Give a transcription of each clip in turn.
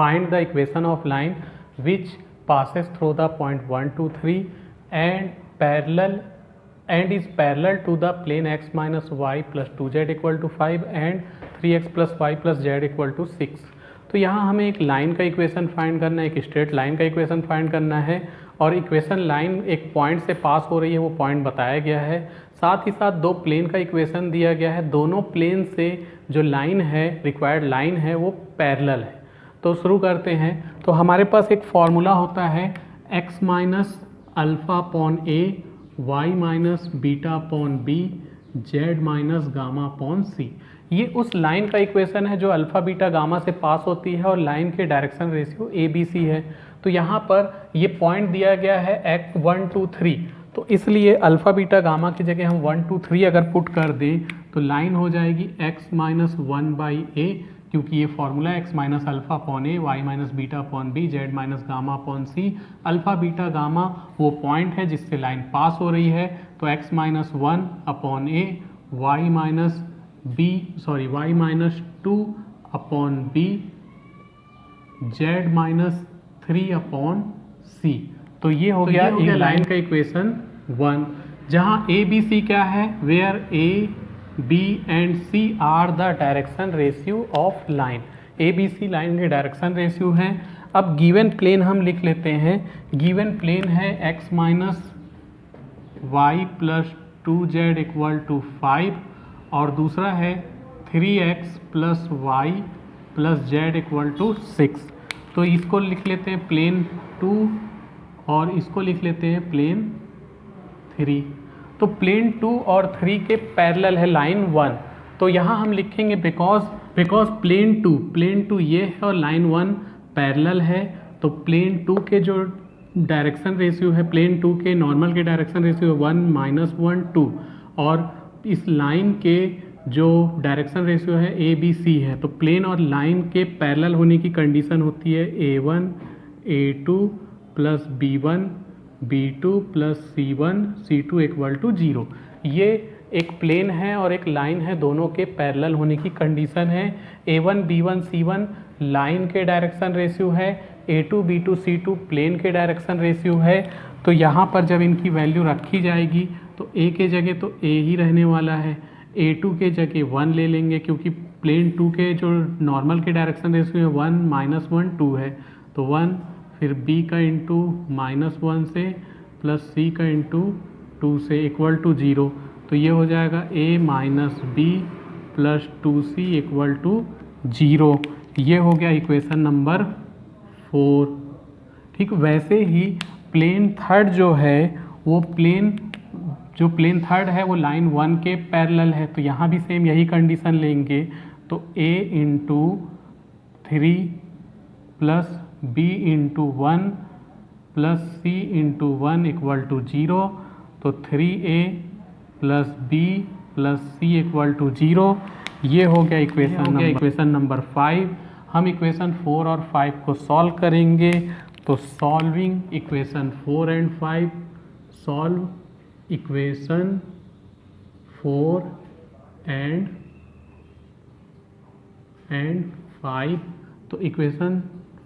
find the equation of line which passes through the point 1 2 3 and is parallel to the plane x minus y plus 2z equal to 5 and 3x plus y plus z equal to 6। तो यहाँ हमें एक line का equation find करना है, एक straight line का equation find करना है और इक्वेशन लाइन एक पॉइंट से पास हो रही है, वो पॉइंट बताया गया है। साथ ही साथ दो प्लेन का इक्वेशन दिया गया है, दोनों प्लेन से जो लाइन है, रिक्वायर्ड लाइन है, वो पैरेलल है। तो शुरू करते हैं। तो हमारे पास एक फॉर्मूला होता है x minus alpha upon A, Y minus beta upon B, Z minus gamma upon C. ये उस लाइन का इक्वेशन है जो अल्फ़ा बीटा गामा से पास होती है और लाइन के direction ratio a b c है। तो यहाँ पर ये पॉइंट दिया गया है x 1 2 3, तो इसलिए अल्फ़ा बीटा गामा की जगह हम 1 2 3 अगर पुट कर दें तो लाइन हो जाएगी x माइनस 1 बाई ए, क्योंकि ये formula x minus alpha upon A, Y minus beta upon B, Z minus gamma upon C. Alpha beta gamma वो पॉइंट है जिससे लाइन पास हो रही है, तो x minus 1 upon A, Y minus Y minus 2 upon B, Z minus 3 upon C. तो ये हो गया एक लाइन का इक्वेशन 1, जहाँ ए बी सी क्या है, where a b and c are the direction ratio of line. A b c line के डायरेक्शन रेशियो हैं। अब गिवन प्लेन हम लिख लेते हैं। गिवन प्लेन है x minus y plus 2z equal to 5 और दूसरा है 3x plus y plus z equal to 6। तो इसको लिख लेते हैं प्लेन 2 और इसको लिख लेते हैं प्लेन 3। तो प्लेन 2 और 3 के पैरेलल है लाइन 1, तो यहाँ हम लिखेंगे बिकॉज प्लेन 2 ये है और लाइन 1 पैरेलल है, तो प्लेन 2 के जो डायरेक्शन रेशियो है, प्लेन 2 के नॉर्मल के डायरेक्शन रेशियो 1 माइनस 1 2 और इस लाइन के जो डायरेक्शन रेशियो है ए बी सी है। तो प्लेन और लाइन के पैरेलल होने की कंडीशन होती है a1 a2 plus b1 b2 plus c1 c2 equal to 0। ये एक प्लेन है और एक लाइन है, दोनों के पैरेलल होने की कंडीशन है। a1 b1 c1 लाइन के डायरेक्शन रेशियो है, a2 b2 c2 प्लेन के डायरेक्शन रेशियो है। तो यहाँ पर जब इनकी वैल्यू रखी जाएगी तो a के जगह तो a ही रहने वाला है, a2 के जगह 1 ले लेंगे क्योंकि प्लेन 2 के जो नॉर्मल के डायरेक्शन रेशियो है 1 माइनस 1 2 है, तो 1 फिर b का इंटू माइनस 1 से प्लस c का इंटू 2 से इक्वल टू 0। तो ये हो जाएगा a minus b plus 2c equal to 0। ये हो गया इक्वेशन नंबर 4। ठीक, वैसे ही प्लेन थर्ड जो है वो प्लेन थर्ड है वो लाइन 1 के पैरेलल है, तो यहाँ भी सेम यही कंडीशन लेंगे। तो a into 3 plus b into 1 plus c into 1 equal to 0। तो 3a plus b plus c equal to 0। ये हो गया इक्वेशन नंबर 5। हम इक्वेशन 4 और 5 को सॉल्व करेंगे। तो solving equation 4 and 5, solve equation 4 and 5। तो इक्वेशन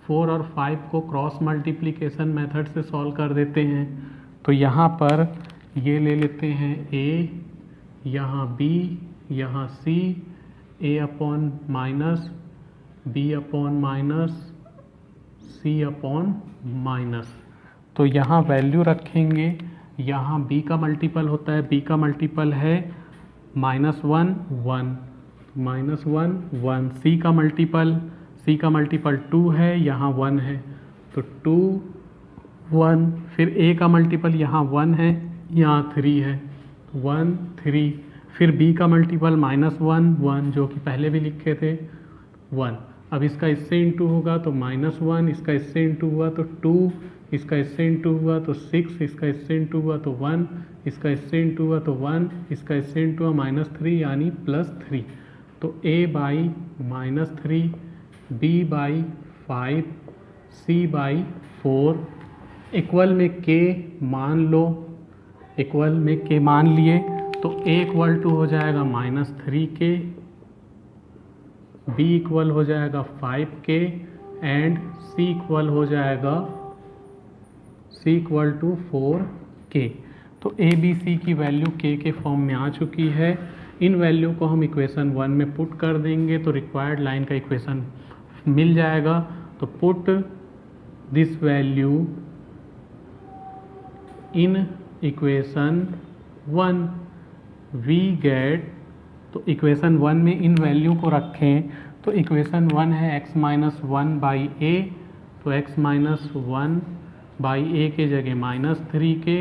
4 और 5 को क्रॉस मल्टीप्लिकेशन मेथड से सॉल्व कर देते हैं। तो यहाँ पर ये ले लेते हैं a, यहाँ b, यहाँ c, a upon minus b upon minus c upon minus. तो यहाँ वैल्यू रखेंगे, यहाँ b का मल्टीपल होता है, b का मल्टीपल है माइनस 1 1 माइनस 1 1, c का मल्टीपल 2 है, यहाँ 1 है, तो 2 1। फिर a का मल्टीपल यहाँ 1 है, यहाँ 3 है, 1 3। फिर b का मल्टीपल माइनस 1 1 जो कि पहले भी लिखे थे 1। अब इसका इससे इंटू होगा तो माइनस 1, इसका इससे इंटू हुआ तो 2, इसका इससे इंटू हुआ तो 6, इसका इससे इंटू हुआ तो 1, इसका इससे इंटू हुआ तो 1, इसका इससे इंटू हुआ माइनस 3 यानी प्लस 3। तो a by minus 3, b by 5, c by 4 equal में k मान लो, इक्वल में k मान लिए तो a इक्वल टू हो जाएगा माइनस 3k, b इक्वल हो जाएगा 5k, एंड c इक्वल हो जाएगा c इक्वल टू 4k। तो ए बी सी की वैल्यू k के फॉर्म में आ चुकी है। इन वैल्यू को हम इक्वेशन 1 में पुट कर देंगे तो रिक्वायर्ड लाइन का इक्वेशन मिल जाएगा। तो put this value in equation 1 we get. तो इक्वेशन 1 में इन वैल्यू को रखें तो इक्वेशन 1 है x माइनस 1 बाई ए। तो x माइनस 1 बाई ए के जगह -3k,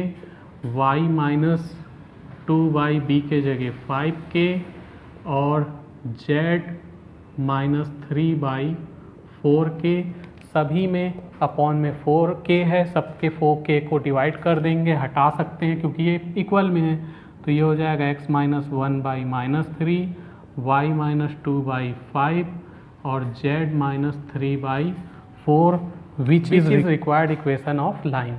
y minus 2 by B के जगह 5k और z माइनस 3 बाई 4k। सभी में अपॉन में 4k है, सबके 4k को डिवाइड कर देंगे, हटा सकते हैं क्योंकि ये इक्वल में है। तो ये हो जाएगा x minus 1 by -3, y minus 2 by 5 और z minus 3 by 4 which is required equation of line.